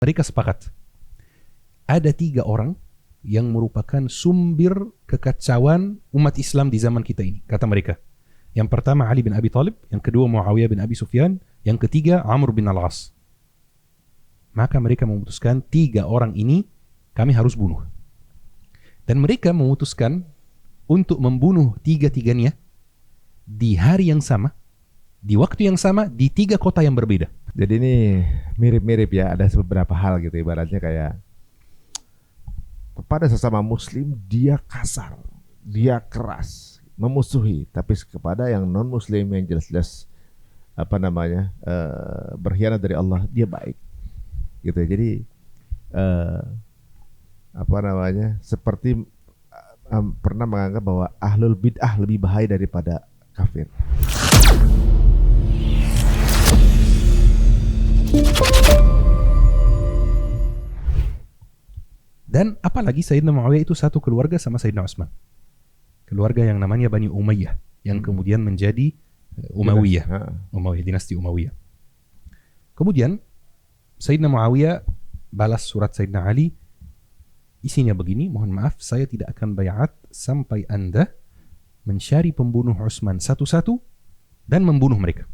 Mereka sepakat. Ada 3 orang yang merupakan sumber kekacauan umat Islam di zaman kita ini, kata mereka. Yang pertama Ali bin Abi Thalib, yang kedua Muawiyah bin Abi Sufyan, yang ketiga Amr bin Al-As. Maka mereka memutuskan 3 orang ini kami harus bunuh. Dan mereka memutuskan untuk membunuh 3-tiganya di hari yang sama, di waktu yang sama, di 3 kota yang berbeda. Jadi ini mirip-mirip ya, ada beberapa hal gitu, ibaratnya kayak kepada sesama muslim dia kasar, dia keras, memusuhi, tapi kepada yang non muslim yang jelas-jelas berkhianat dari Allah, dia baik gitu. Jadi seperti pernah menganggap bahwa ahlul bid'ah lebih bahaya daripada kafir. Dan apalagi Sayyidina Muawiyah itu satu keluarga sama Sayyidina Utsman. Keluarga yang namanya Bani Umayyah, yang kemudian menjadi Umayyah, dinasti Umayyah. Kemudian Sayyidina Muawiyah balas surat Sayyidina Ali. Isinya begini, mohon maaf saya tidak akan bayat sampai Anda mencari pembunuh Utsman satu-satu dan membunuh mereka.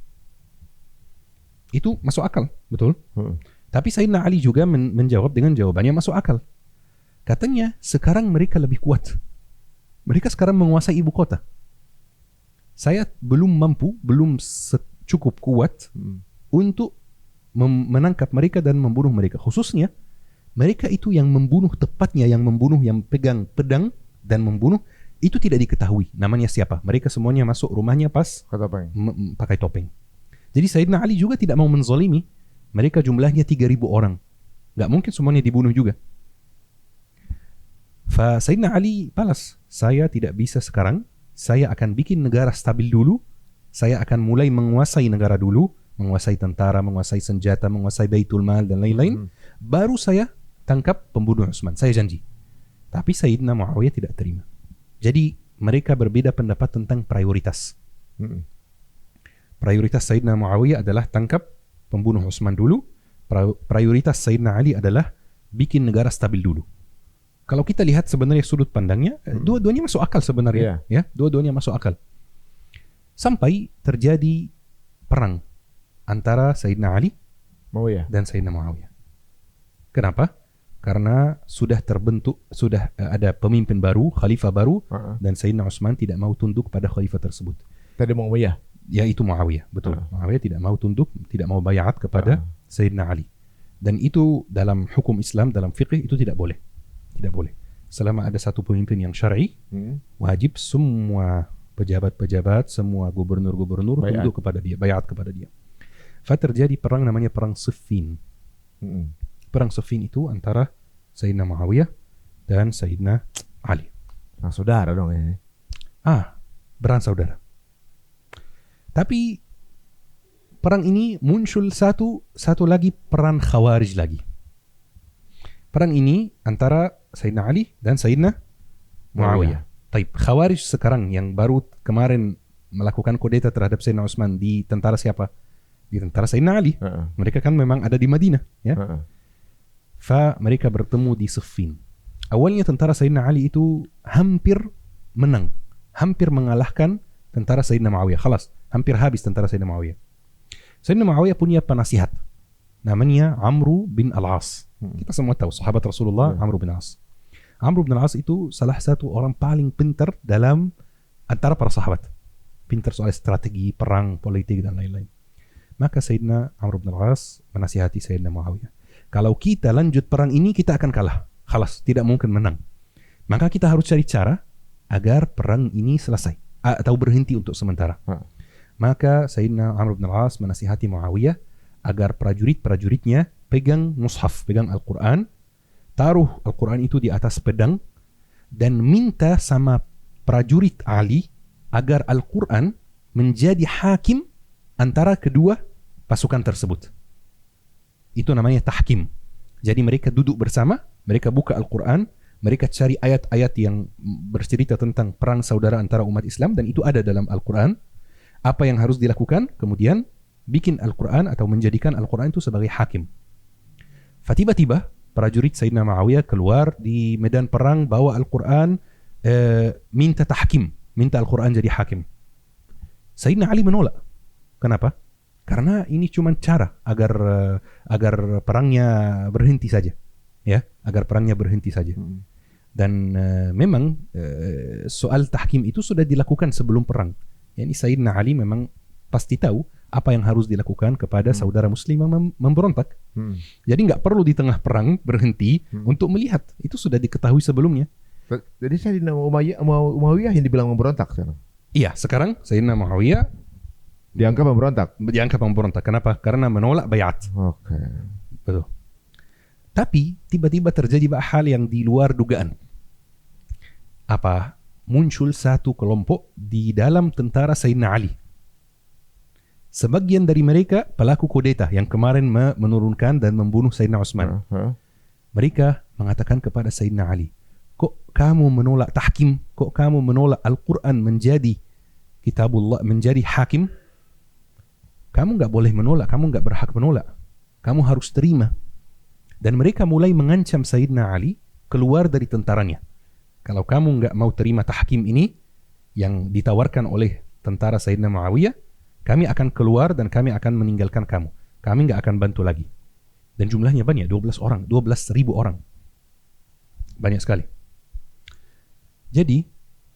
Itu masuk akal, betul? Tapi Sayyidina Ali juga menjawab dengan jawabannya masuk akal. Katanya sekarang mereka lebih kuat. Mereka sekarang menguasai ibu kota. Saya belum mampu, belum cukup kuat untuk menangkap mereka dan membunuh mereka. Khususnya mereka itu yang membunuh, tepatnya yang membunuh, yang pegang pedang dan membunuh, itu tidak diketahui namanya siapa. Mereka semuanya masuk rumahnya pas pakai topeng. Jadi Sayyidina Ali juga tidak mau menzalimi. Mereka jumlahnya 3.000 orang. Gak mungkin semuanya dibunuh juga. Sayyidina Ali balas, saya tidak bisa sekarang. Saya akan bikin negara stabil dulu. Saya akan mulai menguasai negara dulu, menguasai tentara, menguasai senjata, menguasai Baitul Mal dan lain-lain. Baru saya tangkap pembunuh Utsman. Saya janji. Tapi Sayyidina Muawiyah tidak terima. Jadi mereka berbeda pendapat tentang prioritas. Prioritas Sayyidina Muawiyah adalah tangkap pembunuh Utsman dulu. Prioritas Sayyidina Ali adalah bikin negara stabil dulu. Kalau kita lihat sebenarnya sudut pandangnya, dua-duanya masuk akal sebenarnya. Ya, dua-duanya masuk akal. Sampai terjadi perang antara Sayyidina Ali dan Sayyidina Muawiyah. Kenapa? Karena sudah terbentuk, sudah ada pemimpin baru, khalifah baru, dan Sayyidina Utsman tidak mau tunduk pada khalifah tersebut. Tadi Muawiyah? Ya, itu Muawiyah, betul. Muawiyah tidak mau tunduk, tidak mau bayat kepada Sayyidina Ali. Dan itu dalam hukum Islam, dalam fiqh itu tidak boleh. Tidak boleh. Selama ada satu pemimpin yang syar'i, wajib semua pejabat-pejabat, semua gubernur-gubernur tunduk kepada dia, bayat kepada dia. Terjadi perang namanya perang Siffin. Perang Siffin itu antara Sayyidina Muawiyah dan Sayyidina Ali. Perang saudara dong ya. Perang saudara. Tapi perang ini muncul satu lagi perang Khawarij lagi. Perang ini antara Sayyidina Ali dan Sayyidina Muawiyah. Khawarij sekarang yang baru kemarin melakukan kudeta terhadap Sayyidina Utsman di tentara siapa? Di tentara Sayyidina Ali. Mereka kan memang ada di Madinah, ya. Mereka bertemu di Siffin. Awalnya tentara Sayyidina Ali itu hampir menang, hampir mengalahkan tentara Sayyidina Muawiyah. Khalas, hampir habis tentara Sayyidina Muawiyah. Sayyidina Muawiyah punya penasihat namanya Amr bin Al-As. Kita semua tahu sahabat Rasulullah, Amr bin Al-As. Amr bin Al-As itu salah satu orang paling pintar dalam antara para sahabat. Pintar soal strategi, perang, politik dan lain-lain. Maka Sayyidina Amr bin Al-As menasihati Sayyidina Muawiyah. Kalau kita lanjut perang ini, kita akan kalah. Khalas, tidak mungkin menang. Maka kita harus cari cara agar perang ini selesai atau berhenti untuk sementara. Maka Sayyidina Amr bin Al-As menasihati Muawiyah agar prajurit-prajuritnya pegang mushaf, pegang Al-Quran, taruh Al-Quran itu di atas pedang, dan minta sama prajurit Ali agar Al-Quran menjadi hakim antara kedua pasukan tersebut. Itu namanya tahkim. Jadi mereka duduk bersama, mereka buka Al-Quran, mereka cari ayat-ayat yang bercerita tentang perang saudara antara umat Islam, dan itu ada dalam Al-Quran. Apa yang harus dilakukan? Kemudian bikin Al-Quran atau menjadikan Al-Quran itu sebagai hakim. Tiba-tiba prajurit Sayyidina Muawiyah keluar di medan perang, bawa Al-Quran, minta tahkim, minta Al-Quran jadi hakim. Sayyidina Ali menolak. Kenapa? Karena ini cuma cara agar perangnya berhenti saja, ya, agar perangnya berhenti saja. Dan memang soal tahkim itu sudah dilakukan sebelum perang. Yani Sayyidina Ali memang pasti tahu apa yang harus dilakukan kepada saudara muslim yang memberontak. Jadi nggak perlu di tengah perang berhenti untuk melihat. Itu sudah diketahui sebelumnya. Jadi Sayyidina Umayyah yang dibilang memberontak sekarang? Iya, sekarang Sayyidina Muawiyah dianggap memberontak. Kenapa? Karena menolak bayat. Oke. Betul. Tapi tiba-tiba terjadi hal yang di luar dugaan. Apa? Muncul satu kelompok di dalam tentara Sayyidina Ali. Sebagian dari mereka pelaku kudeta yang kemarin menurunkan dan membunuh Sayyidina Utsman. Mereka mengatakan kepada Sayyidina Ali, kok kamu menolak tahkim? Kok kamu menolak Al-Quran menjadi kitabullah, menjadi hakim? Kamu nggak boleh menolak, kamu nggak berhak menolak. Kamu harus terima. Dan mereka mulai mengancam Sayyidina Ali keluar dari tentaranya. Kalau kamu nggak mau terima tahkim ini yang ditawarkan oleh tentara Sayyidina Muawiyah, kami akan keluar dan kami akan meninggalkan kamu. Kami nggak akan bantu lagi. Dan jumlahnya banyak, 12.000 orang. Banyak sekali. Jadi,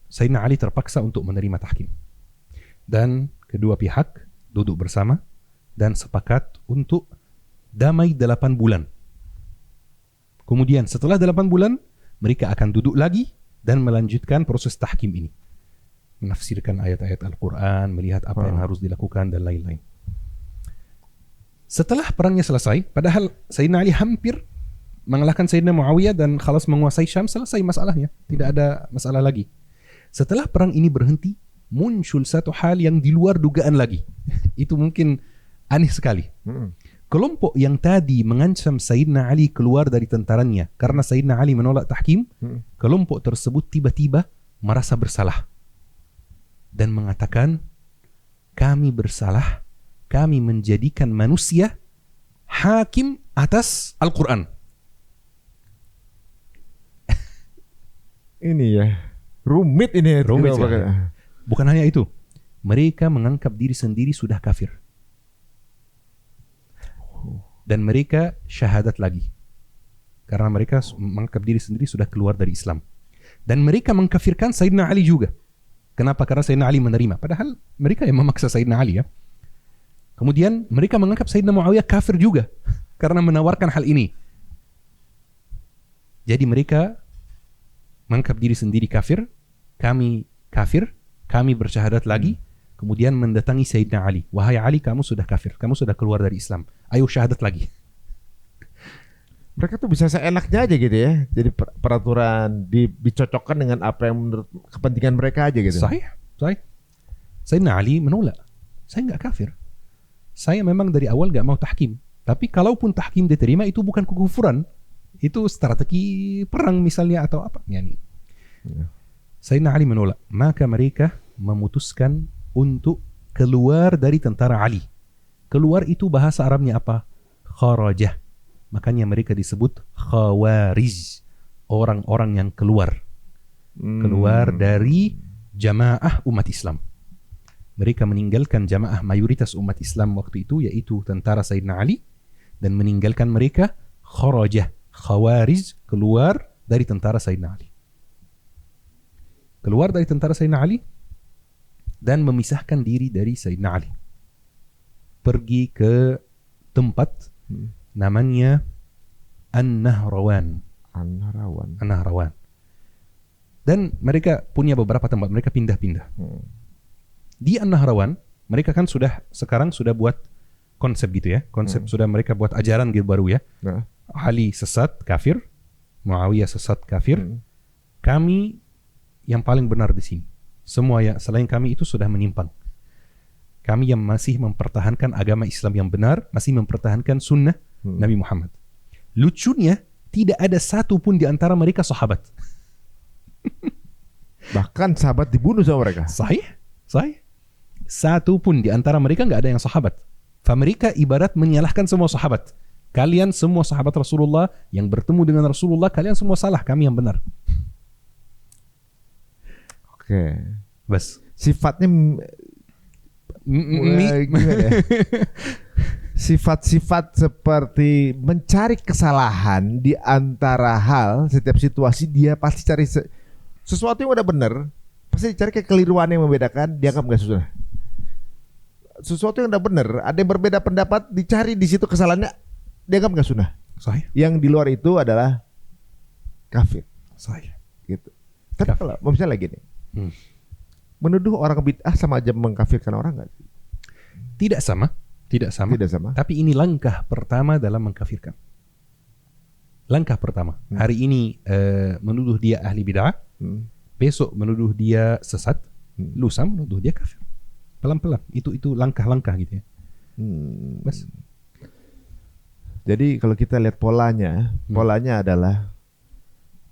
Sayyidina Ali terpaksa untuk menerima tahkim. Dan kedua pihak duduk bersama dan sepakat untuk damai 8 bulan. Kemudian setelah 8 bulan, mereka akan duduk lagi dan melanjutkan proses tahkim ini. Menafsirkan ayat-ayat Al-Quran, melihat apa yang harus dilakukan dan lain-lain. Setelah perangnya selesai, padahal Sayyidina Ali hampir mengalahkan Sayyidina Muawiyah dan khalas menguasai Syam, selesai masalahnya. Tidak ada masalah lagi. Setelah perang ini berhenti, muncul satu hal yang di luar dugaan lagi. Itu mungkin aneh sekali. Kelompok yang tadi mengancam Sayyidina Ali keluar dari tentaranya karena Sayyidina Ali menolak tahkim, kelompok tersebut tiba-tiba merasa bersalah dan mengatakan, kami bersalah, kami menjadikan manusia hakim atas Al-Quran. Ini ya, rumit ini. Rumit ya. Bukan hanya itu, mereka menganggap diri sendiri sudah kafir. Dan mereka syahadat lagi. Karena mereka menganggap diri sendiri sudah keluar dari Islam. Dan mereka mengkafirkan Sayyidina Ali juga. Kenapa? Karena Sayyidina Ali menerima. Padahal mereka yang memaksa Sayyidina Ali, ya. Kemudian mereka menganggap Sayyidina Muawiyah kafir juga. Karena menawarkan hal ini. Jadi mereka menganggap diri sendiri kafir. Kami kafir. Kami bersyahadat lagi. Kemudian mendatangi Sayyidina Ali. Wahai Ali, kamu sudah kafir. Kamu sudah keluar dari Islam. Ayo syahadat lagi. Mereka tuh bisa seenaknya aja gitu ya. Jadi peraturan dicocokkan dengan apa yang menurut kepentingan mereka aja gitu. Sahih. Sayyidina Ali menolak. Saya nggak kafir. Saya memang dari awal nggak mau tahkim. Tapi kalaupun tahkim diterima, itu bukan kekufuran. Itu strategi perang misalnya atau apa. Yani. Sayyidina Ali menolak. Maka mereka memutuskan untuk keluar dari tentara Ali. Keluar itu bahasa Arabnya apa? Kharajah. Makanya mereka disebut khawarij. Orang-orang yang keluar. Keluar dari jamaah umat Islam. Mereka meninggalkan jamaah mayoritas umat Islam waktu itu, yaitu tentara Sayyidina Ali. Dan meninggalkan mereka kharajah. Khawarij, keluar dari tentara Sayyidina Ali. Keluar dari tentara Sayyidina Ali dan memisahkan diri dari Sayyidina Ali. Pergi ke tempat namanya An-Nahrawan. Dan mereka punya beberapa tempat, mereka pindah-pindah. Di An-Nahrawan, mereka kan sekarang sudah buat konsep gitu ya. Konsep sudah mereka buat ajaran gitu baru ya. Ali sesat, kafir. Muawiyah sesat, kafir. Kami yang paling benar di sini. Semua ya selain kami itu sudah menyimpang. Kami yang masih mempertahankan agama Islam yang benar, masih mempertahankan sunnah Nabi Muhammad. Lucunya, tidak ada satu pun di antara mereka sahabat. Bahkan sahabat dibunuh sama mereka. Sahih. Satu pun di antara mereka nggak ada yang sahabat. Mereka ibarat menyalahkan semua sahabat. Kalian semua sahabat Rasulullah yang bertemu dengan Rasulullah, kalian semua salah, kami yang benar. Oke. Bas. Sifatnya gimana ya? Sifat-sifat seperti mencari kesalahan di antara hal, setiap situasi dia pasti cari sesuatu yang udah benar, pasti cari kekeliruan yang membedakan, dianggap nggak susah. Sesuatu yang udah benar, ada yang berbeda pendapat, dicari di situ kesalahannya, dianggap nggak sunnah. Sahih. Yang di luar itu adalah kafir. Sahih. Gitu. Tapi kalau misalnya gini, menuduh orang bid'ah sama aja mengkafirkan orang nggak? Tidak sama. Tidak sama. Tidak sama. Tapi ini langkah pertama dalam mengkafirkan. Langkah pertama. Hari ini menuduh dia ahli bid'ah, besok menuduh dia sesat, lusa menuduh dia kafir. Pelan-pelan. Itu langkah-langkah gitu ya. Bas. Jadi kalau kita lihat polanya adalah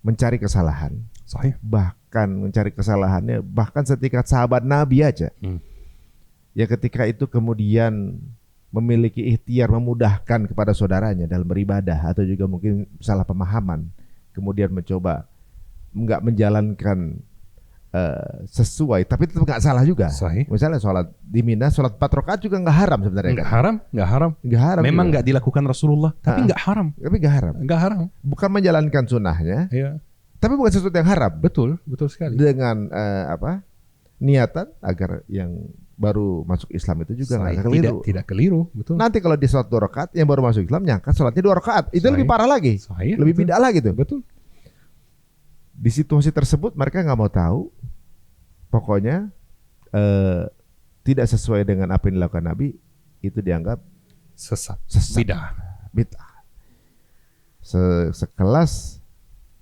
mencari kesalahan. Sahih. Bahkan mencari kesalahannya, bahkan setingkat sahabat Nabi aja. Ya ketika itu kemudian memiliki ikhtiar memudahkan kepada saudaranya dalam beribadah atau juga mungkin salah pemahaman, kemudian mencoba nggak menjalankan sesuai, tapi tetap nggak salah juga. Sahih. Misalnya sholat di Mina, sholat 4 rakaat juga nggak haram sebenarnya. Nggak haram. Nggak haram. Memang juga. nggak dilakukan Rasulullah, tapi nggak haram. Tapi nggak haram. Nggak haram. Bukan menjalankan sunnahnya, Iya. tapi bukan sesuatu yang haram. Betul sekali. Dengan niatan agar yang baru masuk Islam itu juga nggak keliru. Tidak keliru, betul. Nanti kalau di sholat 2 rakaat, yang baru masuk Islam nyangka sholatnya 2 rakaat, itu Sahih. lebih parah lagi, Sahih, lebih betul. bid'ah lagi tuh. Betul. Di situasi tersebut mereka nggak mau tahu, pokoknya tidak sesuai dengan apa yang dilakukan Nabi, itu dianggap Sesat. bid'ah. Sekelas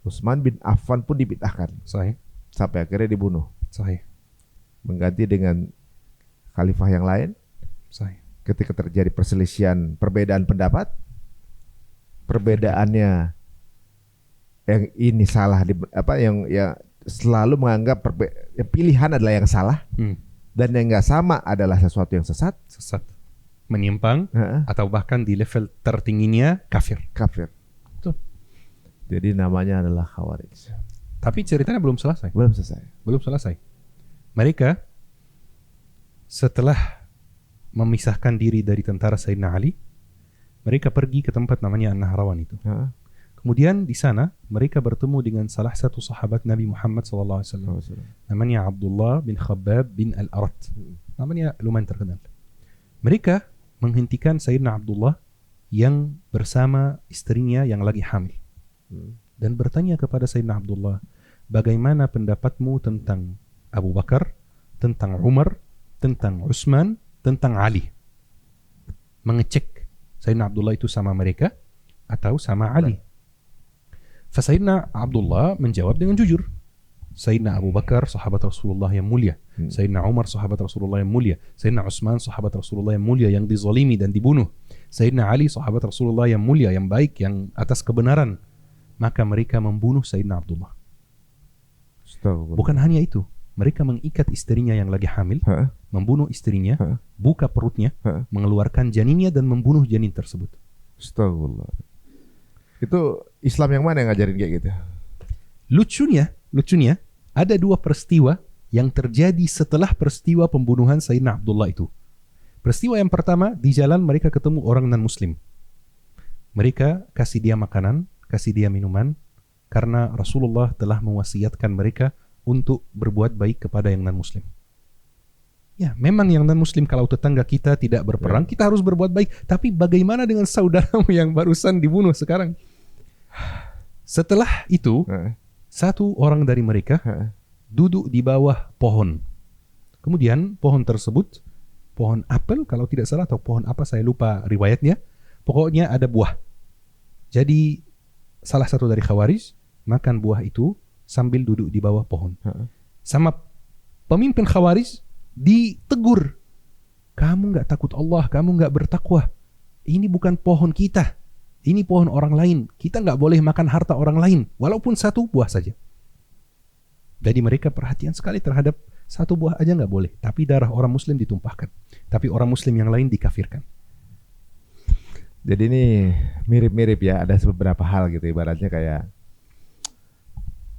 Utsman bin Affan pun dibid'ahkan Sahih. sampai akhirnya dibunuh, Sahih. mengganti dengan khalifah yang lain. Sahih. Ketika terjadi perselisihan, perbedaan pendapat, perbedaannya yang ini salah yang selalu menganggap pilihan adalah yang salah, dan yang nggak sama adalah sesuatu yang sesat, menyimpang, atau bahkan di level tertingginya kafir. Betul. Jadi namanya adalah Khawarij. Tapi ceritanya belum selesai. Belum selesai. Mereka setelah memisahkan diri dari tentara Sayyidina Ali, mereka pergi ke tempat namanya An-Nahrawan itu. Kemudian di sana mereka bertemu dengan salah satu sahabat Nabi Muhammad SAW. Namanya Abdullah bin Khabbab bin Al-Arat. Namanya lumayan terkenal. Mereka menghentikan Sayyidina Abdullah yang bersama istrinya yang lagi hamil. Dan bertanya kepada Sayyidina Abdullah, bagaimana pendapatmu tentang Abu Bakar, tentang Umar, tentang Utsman, tentang Ali? Mengecek Sayyidina Abdullah itu sama mereka atau sama Ali. Sayyidina Abdullah menjawab dengan jujur. Sayyidina Abu Bakar sahabat Rasulullah yang mulia, Sayyidina Umar sahabat Rasulullah yang mulia, Sayyidina Utsman sahabat Rasulullah yang mulia yang dizalimi dan dibunuh, Sayyidina Ali sahabat Rasulullah yang mulia, yang baik, yang atas kebenaran. Maka mereka membunuh Sayyidina Abdullah. Bukan hanya itu, mereka mengikat istrinya yang lagi hamil, membunuh istrinya, buka perutnya, mengeluarkan janinnya dan membunuh janin tersebut. Astagfirullah. Itu Islam yang mana yang ngajarin kayak gitu? Lucunya ada 2 peristiwa yang terjadi setelah peristiwa pembunuhan Sayyidina Abdullah itu. Peristiwa yang pertama, di jalan mereka ketemu orang non-muslim. Mereka kasih dia makanan, kasih dia minuman, karena Rasulullah telah mewasiatkan mereka untuk berbuat baik kepada yang non-muslim. Ya, memang yang non-muslim, kalau tetangga kita tidak berperang, kita harus berbuat baik. Tapi bagaimana dengan saudaramu yang barusan dibunuh sekarang? Setelah itu, satu orang dari mereka duduk di bawah pohon. Kemudian pohon tersebut, pohon apel kalau tidak salah, atau pohon apa saya lupa riwayatnya. Pokoknya ada buah. Jadi salah satu dari Khawarij makan buah itu sambil duduk di bawah pohon. Sama pemimpin Khawarij ditegur, kamu nggak takut Allah, kamu nggak bertakwa. Ini bukan pohon kita, ini pohon orang lain. Kita nggak boleh makan harta orang lain, walaupun satu buah saja. Jadi mereka perhatian sekali terhadap satu buah aja nggak boleh, tapi darah orang Muslim ditumpahkan, tapi orang Muslim yang lain dikafirkan. Jadi ini mirip-mirip ya, ada beberapa hal gitu, ibaratnya kayak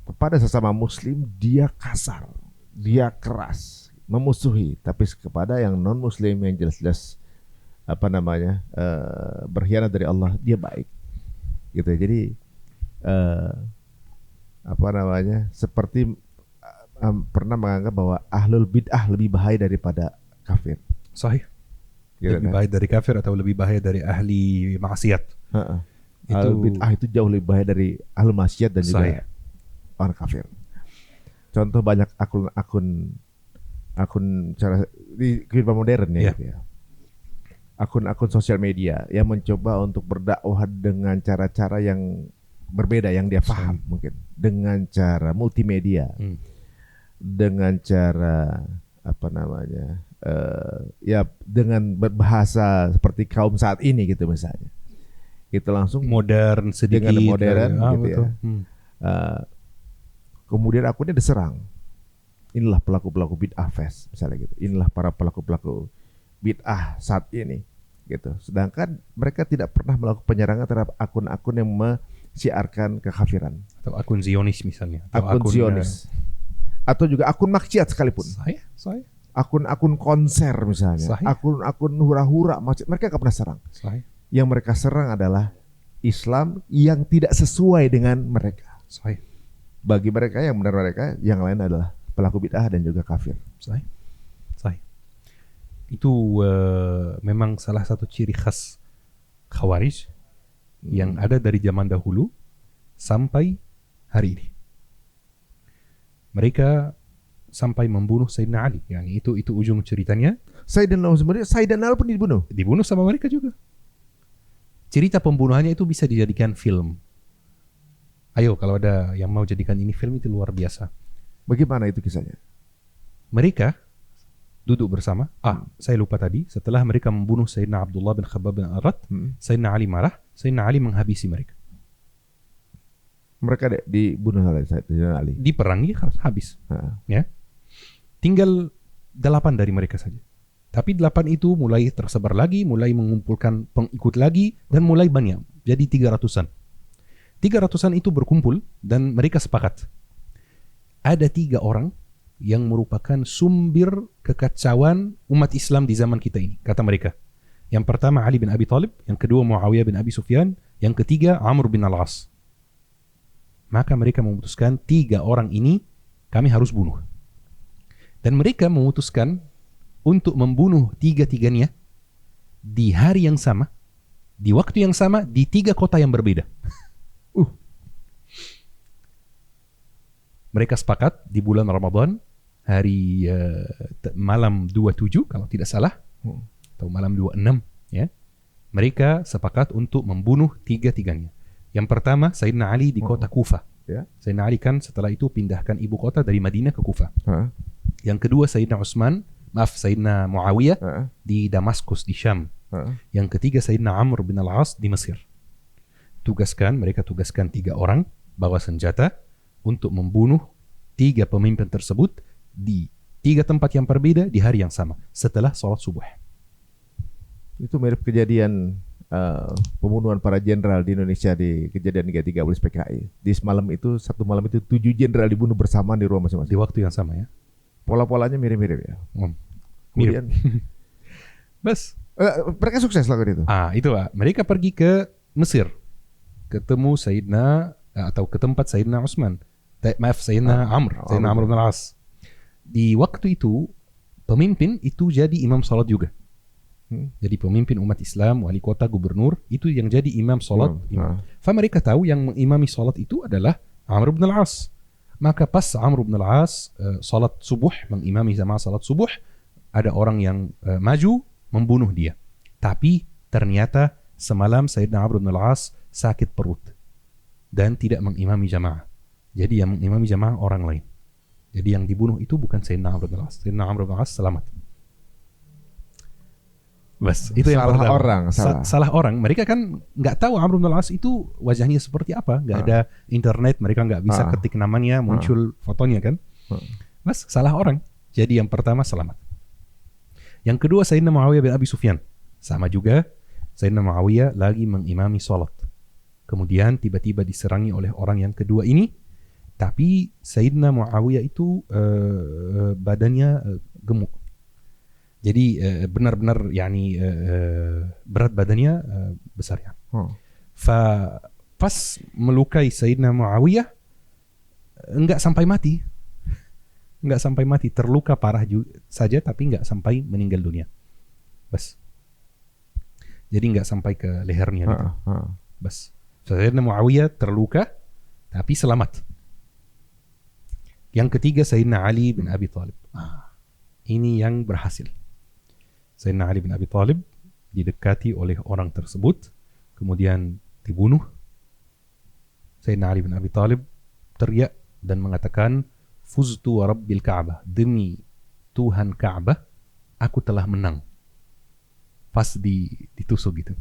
kepada sesama muslim dia kasar, dia keras, memusuhi, tapi kepada yang non muslim yang jelas-jelas berkhianat dari Allah, dia baik gitu. Jadi seperti pernah menganggap bahwa ahlul bid'ah lebih bahaya daripada kafir. Sahih. Gitu Lebih kan? bahaya dari kafir atau lebih bahaya dari ahli maksiat? Ahlul bid'ah itu jauh lebih bahaya dari ahlul maksiat dan juga Sahih. orang kafir. Contoh banyak akun cara di kehidupan modern ya, Yeah. gitu ya. Akun-akun sosial media yang mencoba untuk berdakwah dengan cara-cara yang berbeda yang dia paham mungkin, dengan cara multimedia, dengan cara dengan berbahasa seperti kaum saat ini gitu misalnya. Itu langsung Modern sedikit. dengan modern gitu betul. ya. Kemudian akunnya diserang. Inilah pelaku-pelaku bid'ah fest misalnya gitu. Inilah para pelaku-pelaku bid'ah saat ini gitu. Sedangkan mereka tidak pernah melakukan penyerangan terhadap akun-akun yang mensiarkan kekafiran. Atau akun Zionis misalnya. Atau Akun Zionis. Atau juga akun maksiat sekalipun. Saya. Akun-akun konser misalnya. Sahih. Akun-akun hura-hura maksiat. Mereka nggak pernah serang. Sahih. Yang mereka serang adalah Islam yang tidak sesuai dengan mereka. Sahih. Bagi mereka yang benar mereka, yang lain adalah pelaku bid'ah dan juga kafir. Sahih. Itu memang salah satu ciri khas Khawarij yang ada dari zaman dahulu sampai hari ini. Mereka sampai membunuh Sayyidina Ali. Yani itu ujung ceritanya. Sayyidina Ali pun dibunuh. Dibunuh sama mereka juga. Cerita pembunuhannya itu bisa dijadikan film. Ayo kalau ada yang mau jadikan ini film, itu luar biasa. Bagaimana itu kisahnya? Mereka duduk bersama. Saya lupa tadi. Setelah mereka membunuh Sayyidina Abdullah bin Khabbab bin Arat, Sayyidina Ali marah. Sayyidina Ali menghabisi mereka. Mereka dibunuh oleh Sayyidina Ali. Diperangi, habis. Ya. Tinggal 8 dari mereka saja. Tapi 8 itu mulai tersebar lagi, mulai mengumpulkan pengikut lagi, dan mulai banyak. Jadi 300-an. 300-an itu berkumpul dan mereka sepakat. Ada 3 orang yang merupakan sumber kekacauan umat Islam di zaman kita ini, kata mereka. Yang pertama Ali bin Abi Thalib, yang kedua Muawiyah bin Abi Sufyan, yang ketiga Amr bin Al-As. Maka mereka memutuskan 3 orang ini kami harus bunuh. Dan mereka memutuskan untuk membunuh 3-tiganya di hari yang sama, di waktu yang sama, di 3 kota yang berbeda. Mereka sepakat di bulan Ramadan, hari malam 27 kalau tidak salah, atau malam 26 ya. Mereka sepakat untuk membunuh 3-tiganya. Yang pertama Sayyidina Ali di kota Kufah. Sayyidina Ali kan setelah itu pindahkan ibu kota dari Madinah ke Kufah. Yang kedua Sayyidina Muawiyah di Damaskus di Syam. Yang ketiga Sayyidina Amr bin Al-As di Mesir. Mereka tugaskan 3 orang bawa senjata untuk membunuh 3 pemimpin tersebut di 3 tempat yang berbeda di hari yang sama setelah sholat subuh. Itu mirip kejadian pembunuhan para jenderal di Indonesia di kejadian 33 PKI. Di satu malam itu 7 jenderal dibunuh bersamaan di rumah masing-masing. Di waktu yang sama ya. Pola-polanya mirip-mirip ya. Mirip. Kemudian, Bas. Mereka sukses lakukan itu. Itu Pak. Mereka pergi ke Mesir, ketemu Sayyidina atau ke tempat Sayyidina Utsman. Sayyidina Amr bin Al-As. Di waktu itu pemimpin itu jadi imam salat juga. Jadi pemimpin umat Islam, wali kota, gubernur, itu yang jadi imam salat. Mereka tahu yang mengimami salat itu adalah Amr bin Al-As. Maka pas Amr bin Al-As salat subuh, mengimami jamaah salat subuh, ada orang yang maju membunuh dia. Tapi ternyata semalam Sayyidina Amr bin Al-As sakit perut dan tidak mengimami jamaah. Jadi yang mengimami jamaah orang lain. Jadi yang dibunuh itu bukan Sayyidina Amr bin Al-As. Sayyidina Amr bin Al-As selamat. Bas, itu yang pertama. Salah orang. Mereka kan nggak tahu Amr bin Al-As itu wajahnya seperti apa. Nggak ada internet, mereka nggak bisa ketik namanya, muncul fotonya kan. Bas, salah orang. Jadi yang pertama selamat. Yang kedua Sayyidina Muawiyah bin Abi Sufyan. Sama juga. Sayyidina Muawiyah lagi mengimami sholat. Kemudian tiba-tiba diserangi oleh orang yang kedua ini. Tapi Sayyidina Muawiyah itu badannya gemuk. Jadi benar-benar yani berat badannya besar ya. Pas melukai Sayyidina Muawiyah enggak sampai mati. Enggak sampai mati, terluka parah saja tapi enggak sampai meninggal dunia. Bas. Jadi enggak sampai ke lehernya gitu. Bas. Sayyidina Muawiyah terluka tapi selamat. Yang ketiga Sayyidina Ali bin Abi Thalib. Ini yang berhasil. Sayyidina Ali bin Abi Thalib didekati oleh orang tersebut, kemudian dibunuh. Sayyidina Ali bin Abi Thalib teriak dan mengatakan, "Fuztu wa Rabbil Ka'bah." Demi Tuhan Ka'bah, aku telah menang. Pas ditusuk gitu.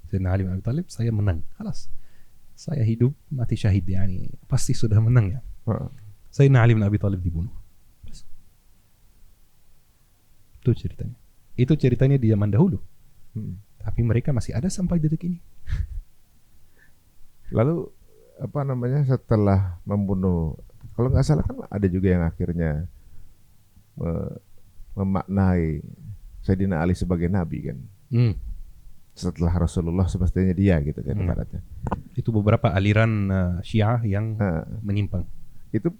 Sayyidina Ali bin Abi Thalib, saya menang. Halas. Saya hidup mati syahid yani. Pasti sudah menang ya. Sayyidina Ali bin Abi Thalib dibunuh. Itu ceritanya. Itu ceritanya di zaman dahulu. Tapi mereka masih ada sampai detik ini. Lalu apa namanya setelah membunuh, kalau nggak salah kan ada juga yang akhirnya memaknai Sayyidina Ali sebagai nabi kan. Setelah Rasulullah semestinya dia gitu kan ibaratnya. Itu beberapa aliran Syiah yang menyimpang. Itu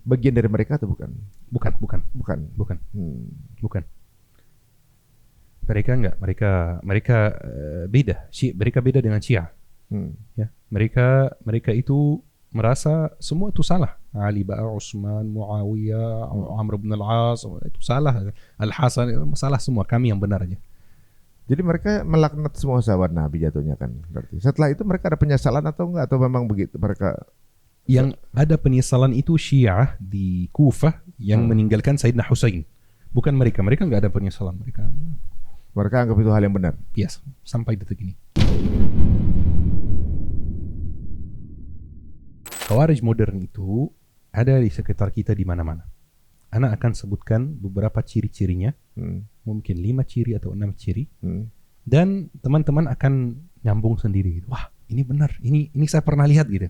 bagian dari mereka atau bukan? Bukan. Mereka enggak, mereka beda. Mereka beda dengan Syiah. Ya, mereka itu merasa semua itu salah. Ali, Utsman, Muawiyah, Amr bin Al-As itu salah. Al-Hasan salah semua, kami yang benar aja. Jadi mereka melaknat semua sahabat Nabi jatuhnya kan. Berarti setelah itu mereka ada penyesalan atau enggak, atau memang begitu mereka? Yang ada penyesalan itu Syiah di Kufah yang meninggalkan Sayyidina Husain. Bukan mereka enggak ada penyesalan. Mereka anggap itu hal yang benar. Yes, sampai detik ini. Khawarij modern itu ada di sekitar kita di mana-mana. Ana akan sebutkan beberapa ciri-cirinya. Mungkin 5 ciri atau 6 ciri. Dan teman-teman akan nyambung sendiri. Wah, ini benar. Ini saya pernah lihat gitu.